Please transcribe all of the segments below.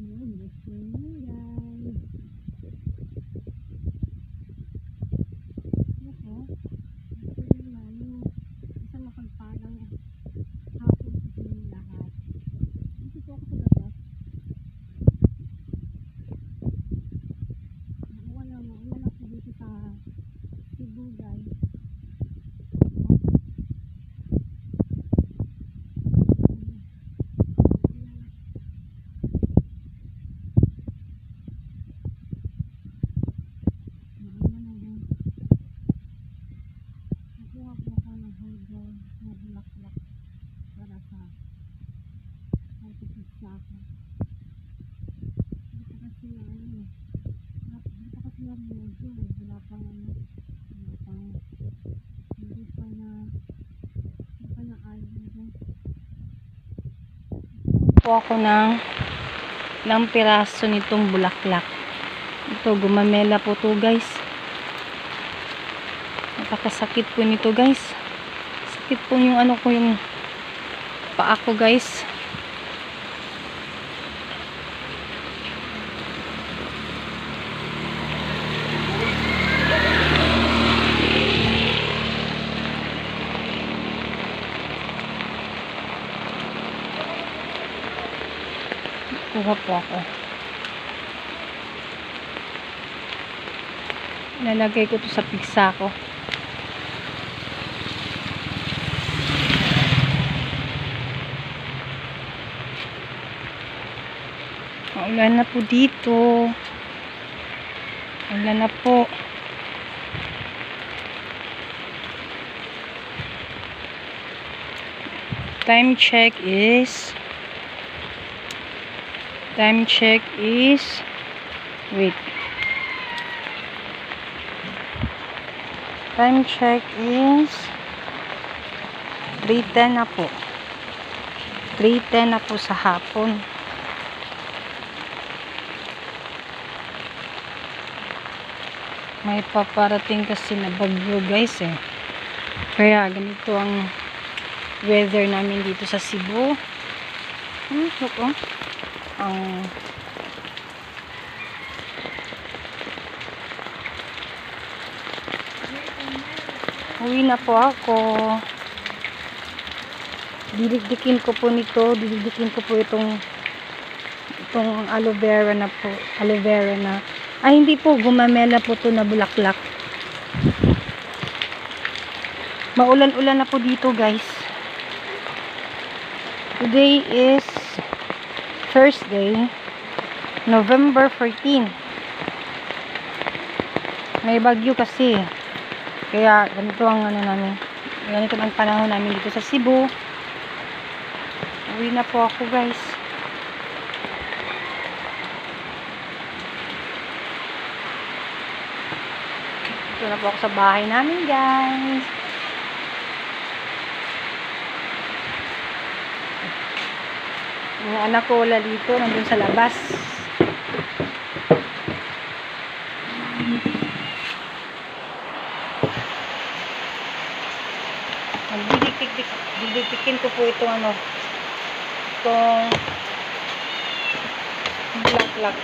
Ayan, gusto nyo guys. Ako, gusto nyo lalo. Isang mapagpalang hapon sa inyong lahat. Dito po ako sa labas. Maulan ako dito sa Cebu guys. Nakuha po ako ng hardball na bulaklak para sa pagpipigsa ako. Dito kasi na dito kasi na medyo wala pang wala pang hindi pa na album. Po ako ng piraso nitong bulaklak. Ito, gumamela po to guys. Napakasakit po nito guys. Sakit po yung ano ko, yung paa ko guys. Kuha po ako. Lalagay ko to sa pigsa ko. Ulan na po dito. Ulan na po. Time check is wait. Time check is 3:10 na po. 3:10 na po sa hapon. May paparating kasi na bagyo guys eh. Kaya ganito ang weather namin dito sa Cebu. Look oh. Uwi na po ako. Didikdikin ko po itong aloe vera na po. Aloe vera na. Ay, hindi po. Gumamela po to na bulaklak. Maulan-ulan na po dito, guys. Today is Thursday, November 14. May bagyo kasi. Kaya, ganito ang ano namin. Ganito ang panahon namin dito sa Cebu. Uwi na po ako, guys. Ito na po ako sa bahay namin, guys. Yung anak ko wala dito, nandun sa labas. Didikdikin ko po itong bulaklak.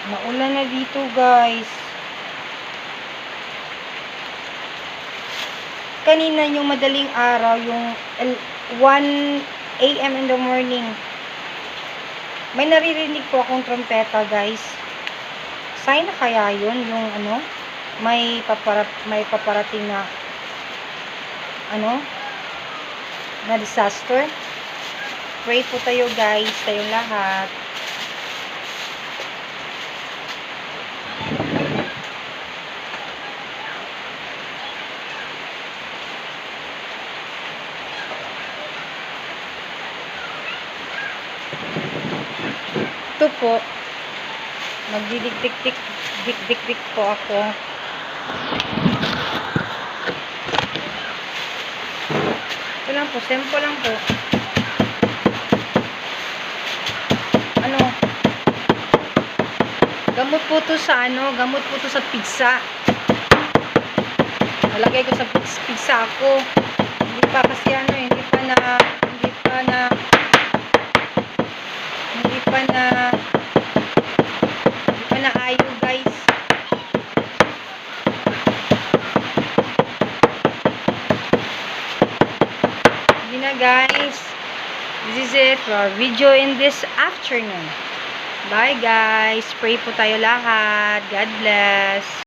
Maulan na dito, guys. Kanina yung madaling araw, yung 1 AM in the morning, may naririnig po akong trompeta, guys. Sign na kaya yun, yung may paparating na na disaster. Pray po tayo, guys, tayong lahat. Ito po, magdidikdik po ako. Ito lang po, simple lang po. Ano? Gamot po to sa gamot po to sa pizza. Nalagay ko sa pizza ako. Hindi pa kasi hindi pa na ayo, guys. Hindi na, guys. This is it for our video in this afternoon. Bye, guys. Pray po tayo lahat. God bless.